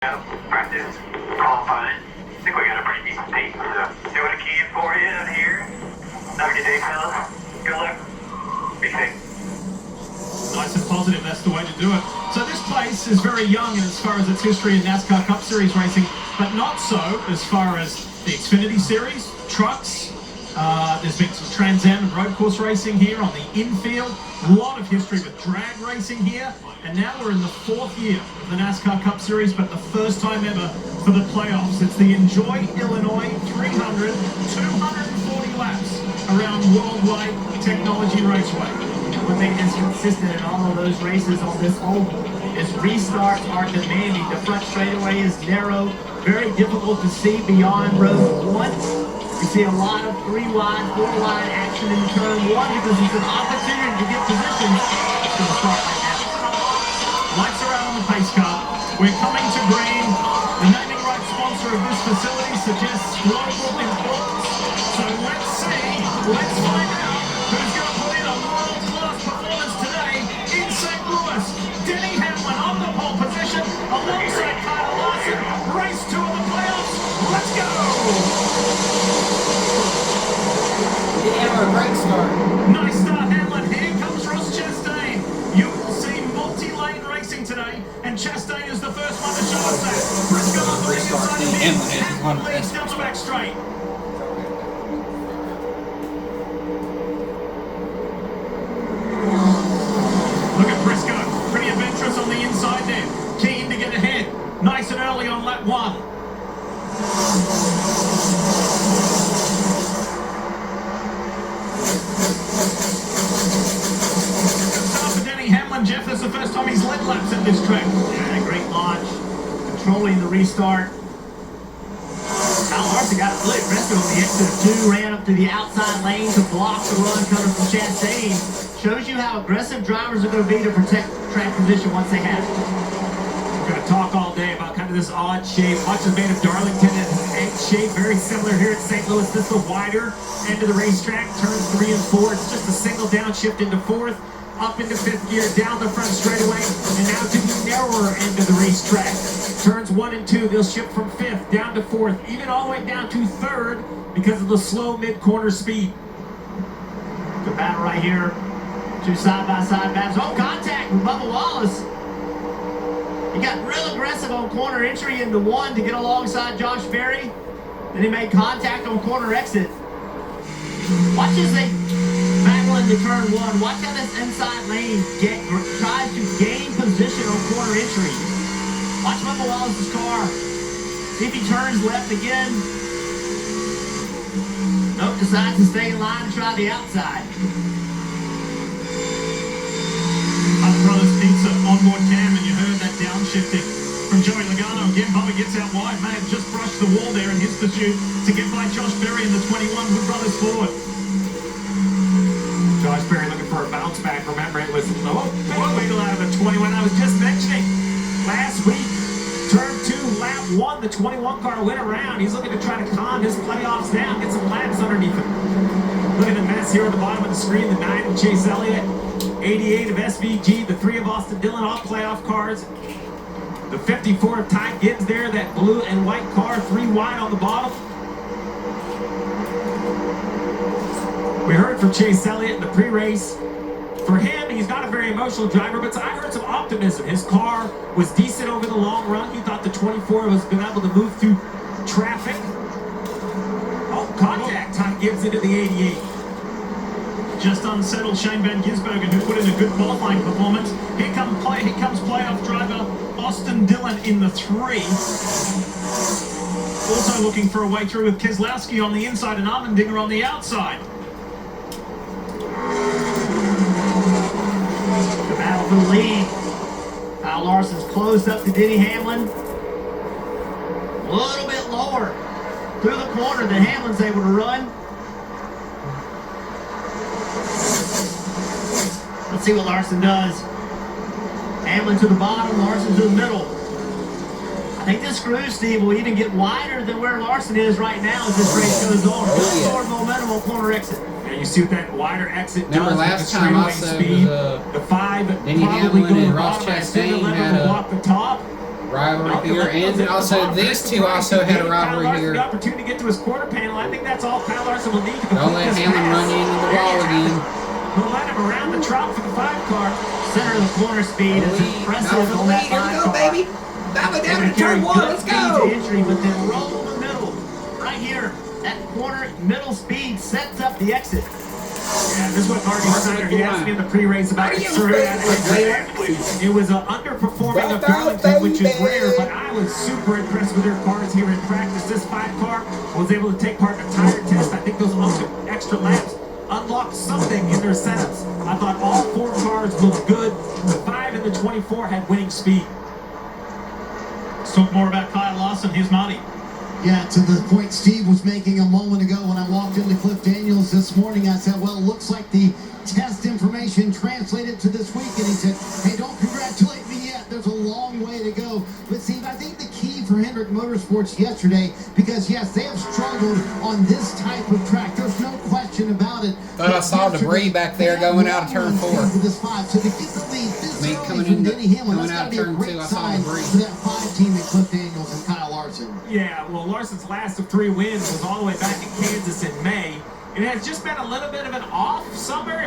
Practice, qualifying. I think we got a pretty decent pace. So, doing a key for you out here. Have a good day, fellas. Good luck. Be safe. Nice and positive, that's the way to do it. So this place is very young as far as its history in NASCAR Cup Series racing, but not so as far as the Xfinity Series, trucks. There's been some Trans Am and road course racing here on the infield. A lot of history with drag racing here. And now we're in the 4th year of the NASCAR Cup Series, but the first time ever for the playoffs. It's the Enjoy Illinois 300, 240 laps around Worldwide Technology Raceway. One thing that's consistent in all of those races on this oval is restarts are demanding. The front straightaway is narrow, very difficult to see beyond row 1. You see a lot of 3-wide, 4-wide action in turn 1 because it's an opportunity to get positions. It's going to start right now. Lights are out on the pace car. We're coming to green. The naming rights sponsor of this facility suggests global importance. So let's see, let's find out who's going to put in a world-class performance today in St. Louis. Denny Hamlin on the pole position alongside Kyle Larson. Race 2 of the playoffs. Let's go! Did he have a great start? Nice start, Hamlin. Here comes Ross Chastain. You will see multi-lane racing today, and Chastain is the first one to show us that. Briscoe on the inside of him. Hamlin leads down the back straight. Look at Briscoe. Pretty adventurous on the inside there. Keen to get ahead. Nice and early on lap 1. Jeff, this is the first time he's led laps at this track. Yeah, great launch. Controlling the restart. Kyle Larson got really aggressive on the exit of 2, ran up to the outside lane to block the run coming from Chastain. Shows you how aggressive drivers are going to be to protect track position once they have it. We're going to talk all day about kind of this odd shape. Much is made of Darlington and egg shape, very similar here at St. Louis. This is the wider end of the racetrack. Turns 3 and 4. It's just a single downshift into 4th. Up into 5th gear, down the front straightaway, and now to the narrower end of the racetrack. Turns 1 and 2, they'll shift from 5th down to 4th, even all the way down to 3rd because of the slow mid-corner speed. Good battle right here. 2 side-by-side battles. Oh, contact with Bubba Wallace. He got real aggressive on corner entry into 1 to get alongside Josh Berry. Then he made contact on corner exit. Watch as they battle into turn 1. Watch how this inside lane tries to gain position on corner entry. Watch Bubba Wallace's car. See if he turns left again. Nope, decides to stay in line and try the outside. Hunt Brothers pizza onboard cam, and you heard that downshifting from Joey Logano. Again, Bubba gets out wide. May have just brushed the wall there in his pursuit to get by Josh Berry in the 21. Wood Brothers forward. Josh Berry looking for a bounce back. Remember, it was big wiggle out of the 21. I was just mentioning last week, turn 2, lap 1, the 21 car went around. He's looking to try to calm his playoffs down, get some laps underneath him. Look at the mess here at the bottom of the screen. The 9 of Chase Elliott, 88 of SVG, the 3 of Austin Dillon, all playoff cars. The 54 of Ty Gibbs there, that blue and white car, 3 wide on the bottom. We heard from Chase Elliott in the pre-race. For him, he's not a very emotional driver, but I heard some optimism. His car was decent over the long run. He thought the 24 was been able to move through traffic. Oh, contact. Ty Gibbs into the 88. Just unsettled Shane Van Gisbergen, who put in a good qualifying performance. Here comes playoff driver Austin Dillon in the 3. Also looking for a way through with Keselowski on the inside and Allmendinger on the outside. The battle for the lead. Kyle Larson's closed up to Denny Hamlin. A little bit lower through the corner than Hamlin's able to run. Let's see what Larson does. Hamlin to the bottom, Larson to the middle. I think this cruise, Steve, will even get wider than where Larson is right now as this race goes on. Good forward momentum on corner exit. Yeah, you see what that wider exit Remember does last with the time straightaway I said speed. it was, the 5 Denny probably Hamlin going and to Ross bottom. Chastain The 11 had will a block the top. rivalry here, and also these two also had a rivalry here. The opportunity to get to his quarter panel. I think that's all Kyle Larson will need to Don't let Hamlin run you into the wall again. Momentum around the track for the 5 car. Center of the corner speed is impressive. Now for the lead. Here we go, baby. Now we're down to turn 1. Let's go. Entry, but then roll the middle. Right here, that corner middle speed sets up the exit. Yeah, this is what Marty Snyder, he asked me in the pre-race about it. It was an underperforming of Darlington, which is rare, but I was super impressed with their cars here in practice. This 5 car was able to take part in a tire test. I think those extra laps unlocked something in their setups. I thought all 4 cars looked good. The 5 and the 24 had winning speed. Let's talk more about Kyle Larson. Here's Marty. Yeah, to the point Steve was making a moment ago when I walked into Cliff Daniels this morning, I said, well, it looks like the test information translated to this week. And he said, hey, don't congratulate me yet. There's a long way to go. But Steve, I think the key for Hendrick Motorsports yesterday, because yes, they have struggled on this type of track. There's no question about it. Thought I saw debris back there going out of turn 4. This 5. So to get the lead this early coming from into- Denny Hamlin, coming that's out got of to be a turn 2, great I saw sign debris. for that 5 team in Cliff Daniels and Kyle Larson. Yeah, well, Larson's last of 3 wins was all the way back in Kansas in May. It has just been a little bit of an off summer.